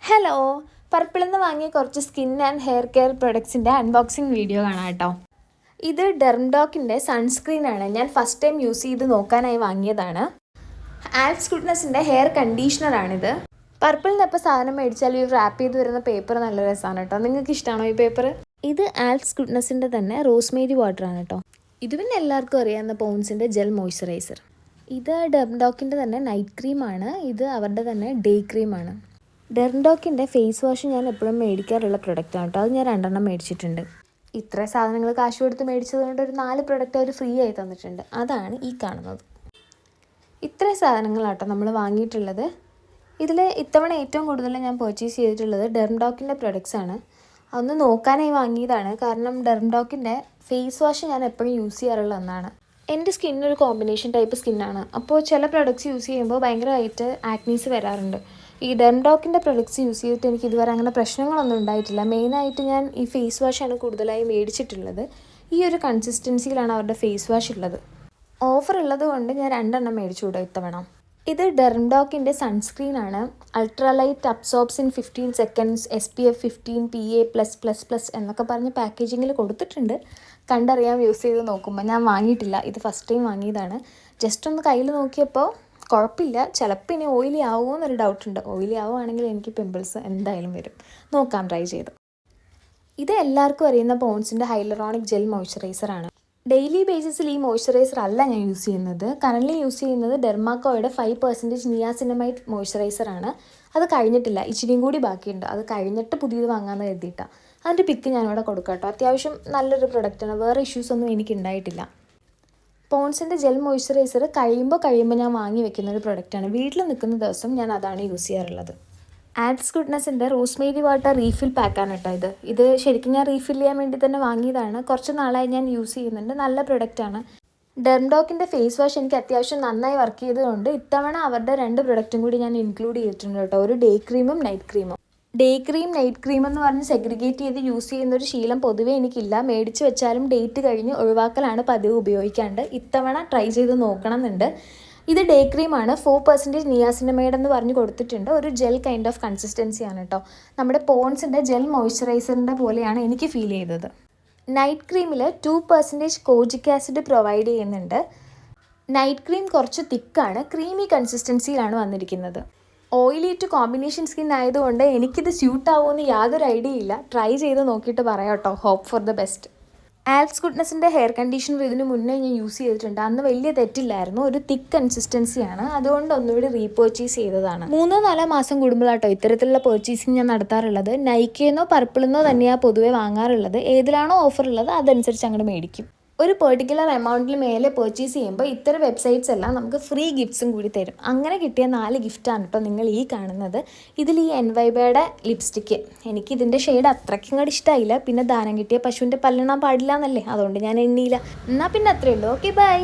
Hello, പർപ്പിളിൽ നിന്ന് വാങ്ങിയ കുറച്ച് സ്കിൻ ആൻഡ് ഹെയർ കെയർ പ്രൊഡക്ട്സിൻ്റെ അൺബോക്സിങ് വീഡിയോ കാണാം കേട്ടോ. ഇത് ഡെർംഡോക്കിൻ്റെ സൺസ്ക്രീനാണ്. ഞാൻ ഫസ്റ്റ് ടൈം യൂസ് ചെയ്ത് നോക്കാനായി വാങ്ങിയതാണ്. ആൽപ്സ് ഗുഡ്നസിൻ്റെ ഹെയർ കണ്ടീഷണറാണിത്. പർപ്പിളിൽ നിന്ന് ഇപ്പോൾ സാധനം മേടിച്ചാൽ ഈ റാപ്പ് ചെയ്ത് വരുന്ന പേപ്പർ നല്ല രസമാണ് കേട്ടോ. നിങ്ങൾക്ക് ഇഷ്ടമാണോ ഈ പേപ്പർ? ഇത് ആൽപ്സ് ഗുഡ്നസിൻ്റെ തന്നെ റോസ്മേരി വാട്ടറാണ് കേട്ടോ. ഇത് പിന്നെ എല്ലാവർക്കും അറിയാവുന്ന പോൺസിൻ്റെ ജെൽ മോയ്സ്ചറൈസർ. ഇത് ഡെർംഡോക്കിൻ്റെ തന്നെ നൈറ്റ് ക്രീമാണ്. ഇത് അവരുടെ തന്നെ ഡേ ക്രീമാണ്. ഡെർംഡോക്കിൻ്റെ ഫേസ് വാഷ് ഞാൻ എപ്പോഴും മേടിക്കാറുള്ള പ്രൊഡക്റ്റാണ് കേട്ടോ. അത് ഞാൻ 2 മേടിച്ചിട്ടുണ്ട്. ഇത്ര സാധനങ്ങൾ കാശ് കൊടുത്ത് മേടിച്ചതുകൊണ്ട് ഒരു 4 പ്രൊഡക്റ്റ് അവർ ഫ്രീ ആയി തന്നിട്ടുണ്ട്. അതാണ് ഈ കാണുന്നത്. ഇത്ര സാധനങ്ങളാട്ടോ നമ്മൾ വാങ്ങിയിട്ടുള്ളത്. ഇതിൽ ഇത്തവണ ഏറ്റവും കൂടുതൽ ഞാൻ പർച്ചേസ് ചെയ്തിട്ടുള്ളത് ഡെർംഡോക്കിൻ്റെ പ്രൊഡക്ട്സാണ്. അതൊന്ന് നോക്കാനായി വാങ്ങിയതാണ്. കാരണം ഡെർംഡോക്കിൻ്റെ ഫേസ് വാഷ് ഞാൻ എപ്പോഴും യൂസ് ചെയ്യാറുള്ള ഒന്നാണ്. എൻ്റെ സ്കിന്നൊരു കോമ്പിനേഷൻ ടൈപ്പ് സ്കിന്നാണ്. അപ്പോൾ ചില പ്രൊഡക്ട്സ് യൂസ് ചെയ്യുമ്പോൾ ഭയങ്കരമായിട്ട് ആക്നീസ് വരാറുണ്ട്. ഈ ഡെർംഡോക്കിൻ്റെ പ്രൊഡക്ട്സ് യൂസ് ചെയ്തിട്ട് എനിക്ക് ഇതുവരെ അങ്ങനെ പ്രശ്നങ്ങളൊന്നും ഉണ്ടായിട്ടില്ല. മെയിനായിട്ട് ഞാൻ ഈ ഫേസ് വാഷാണ് കൂടുതലായി മേടിച്ചിട്ടുള്ളത്. ഈ ഒരു കൺസിസ്റ്റൻസിയിലാണ് അവരുടെ ഫേസ് വാഷ് ഉള്ളത്. ഓഫർ ഉള്ളത് കൊണ്ട് ഞാൻ 2 മേടിച്ചു കൂടാ ഇത്തവണ. ഇത് ഡെർംഡോക്കിൻ്റെ സൺസ്ക്രീനാണ്. Ultralight absorbs in 15 seconds, SPF 15, PA+++ എന്നൊക്കെ പറഞ്ഞ് പാക്കേജിങ്ങിൽ കൊടുത്തിട്ടുണ്ട്. കണ്ടറിയാം യൂസ് ചെയ്ത് നോക്കുമ്പോൾ. ഞാൻ വാങ്ങിയിട്ടില്ല, ഇത് ഫസ്റ്റ് ടൈം വാങ്ങിയതാണ്. ജസ്റ്റ് ഒന്ന് കയ്യിൽ നോക്കിയപ്പോൾ കുഴപ്പമില്ല. ചിലപ്പോൾ ഇനി ഓയിലി ആവുമോ എന്നൊരു ഡൗട്ടുണ്ട്. ഓയിലി ആവുകയാണെങ്കിൽ എനിക്ക് പിമ്പിൾസ് എന്തായാലും വരും. നോക്കാം, ട്രൈ ചെയ്ത്. ഇത് എല്ലാവർക്കും അറിയുന്ന പോൺസിൻ്റെ ഹൈലറോണിക് ജെൽ മോയ്സ്ചറൈസറാണ്. ഡെയിലി ബേസിസിൽ ഈ മോയ്സ്ചറൈസർ അല്ല ഞാൻ യൂസ് ചെയ്യുന്നത്. കറൻ്റ്ലി യൂസ് ചെയ്യുന്നത് ഡെർമാക്കോയുടെ 5% നിയാസിനമൈഡ് മോയ്സ്ചറൈസറാണ്. അത് കഴിഞ്ഞിട്ടില്ല, ഇച്ചിരിയും കൂടി ബാക്കിയുണ്ട്. അത് കഴിഞ്ഞിട്ട് പുതിയത് വാങ്ങാമെന്ന് കരുതിയിട്ടാണ്. അതിൻ്റെ പിക്ക് ഞാനിവിടെ കൊടുക്കാം കേട്ടോ. അത്യാവശ്യം നല്ലൊരു പ്രൊഡക്റ്റാണ്. വേറെ ഇഷ്യൂസൊന്നും എനിക്ക് ഉണ്ടായിട്ടില്ല. പോൺസിൻ്റെ ജെൽ മോയ്സ്ചറൈസർ കഴിയുമ്പോൾ ഞാൻ വാങ്ങി വെക്കുന്ന ഒരു പ്രൊഡക്റ്റാണ്. വീട്ടിൽ നിൽക്കുന്ന ദിവസം ഞാൻ അതാണ് യൂസ് ചെയ്യാറുള്ളത്. ആൽപ്സ് ഗുഡ്നസിൻ്റെ റോസ്മേരി വാട്ടർ റീഫിൽ പാക്കാണ് കേട്ടോ ഇത് ശരിക്കും ഞാൻ റീഫിൽ ചെയ്യാൻ വേണ്ടി തന്നെ വാങ്ങിയതാണ്. കുറച്ച് നാളായി ഞാൻ യൂസ് ചെയ്യുന്നുണ്ട്. നല്ല പ്രൊഡക്റ്റാണ്. ഡെർംഡോക്കിൻ്റെ ഫേസ് വാഷ് എനിക്ക് അത്യാവശ്യം നന്നായി വർക്ക് ചെയ്തതുകൊണ്ട് ഇത്തവണ അവരുടെ 2 പ്രൊഡക്റ്റും കൂടി ഞാൻ ഇൻക്ലൂഡ് ചെയ്തിട്ടുണ്ട് കേട്ടോ. ഒരു ഡേ ക്രീമും നൈറ്റ് ക്രീമും. ഡേ ക്രീം നൈറ്റ് ക്രീം എന്ന് പറഞ്ഞ് സെഗ്രിഗേറ്റ് ചെയ്ത് യൂസ് ചെയ്യുന്നൊരു ശീലം പൊതുവേ എനിക്കില്ല. മേടിച്ച് വെച്ചാലും ഡേറ്റ് കഴിഞ്ഞ് ഒഴിവാക്കലാണ് പതിവ്, ഉപയോഗിക്കാണ്ട്. ഇത്തവണ ട്രൈ ചെയ്ത് നോക്കണം എന്നുണ്ട്. ഇത് ഡേ ക്രീമാണ്. 4% നിയാസിനമൈഡ് എന്ന് പറഞ്ഞ് കൊടുത്തിട്ടുണ്ട്. ഒരു ജെൽ കൈൻഡ് ഓഫ് കൺസിസ്റ്റൻസിയാണ് കേട്ടോ. നമ്മുടെ പോൺസിൻ്റെ ജെൽ മോയ്സ്ചറൈസറിൻ്റെ പോലെയാണ് എനിക്ക് ഫീൽ ചെയ്തത്. നൈറ്റ് ക്രീമിൽ 2% കോജിക് ആസിഡ് പ്രൊവൈഡ് ചെയ്യുന്നുണ്ട്. നൈറ്റ് ക്രീം കുറച്ച് തിക്കാണ്, ക്രീമി കൺസിസ്റ്റൻസിയിലാണ് വന്നിരിക്കുന്നത്. ഓയിലി ടു കോമ്പിനേഷൻ സ്കിൻ ആയതുകൊണ്ട് എനിക്കിത് സ്യൂട്ട് ആവുമെന്ന് യാതൊരു ഐഡിയ ഇല്ല. ട്രൈ ചെയ്ത് നോക്കിയിട്ട് പറയാം കേട്ടോ. Hope for the best. Alps ഗുഡ്നസിൻ്റെ ഹെയർ കണ്ടീഷണർ ഇതിന് മുന്നേ ഞാൻ യൂസ് ചെയ്തിട്ടുണ്ട്. അന്ന് വലിയ തെറ്റില്ലായിരുന്നു. ഒരു തിക്ക് കൺസിസ്റ്റൻസിയാണ്. അതുകൊണ്ട് ഒന്നുകൂടി റീപർച്ചേസ് ചെയ്തതാണ്. 3-4 മാസം കൂടുമ്പോഴാട്ടോ ഇത്തരത്തിലുള്ള പർച്ചേസിങ് ഞാൻ നടത്താറുള്ളത്. നൈക്കയെന്നോ പർപ്പിളിന്നോ തന്നെയാണ് പൊതുവെ വാങ്ങാറുള്ളത്. ഏതിലാണോ ഓഫർ ഉള്ളത് അതനുസരിച്ച് അങ്ങോട്ട് മേടിക്കും. ഒരു പെർട്ടിക്കുലർ എമൗണ്ടിൽ മേലെ പർച്ചേസ് ചെയ്യുമ്പോൾ ഇത്തരം വെബ്സൈറ്റ്സ് എല്ലാം നമുക്ക് ഫ്രീ ഗിഫ്റ്റ്സും കൂടി തരും. അങ്ങനെ കിട്ടിയ 4 ഗിഫ്റ്റാണ് കേട്ടോ നിങ്ങൾ ഈ കാണുന്നത്. ഇതിൽ ഈ എൻവൈബയുടെ ലിപ്സ്റ്റിക്ക്, എനിക്കിതിൻ്റെ ഷെയ്ഡ് അത്രയ്ക്കും കൂടി ഇഷ്ടമായില്ല. പിന്നെ ദാനം കിട്ടിയ പശുവിൻ്റെ പല്ലെണ്ണാൻ പാടില്ല എന്നല്ലേ, അതുകൊണ്ട് ഞാൻ എണ്ണിയില്ല. എന്നാൽ പിന്നെ അത്രയേ ഉള്ളൂ. Okay, by.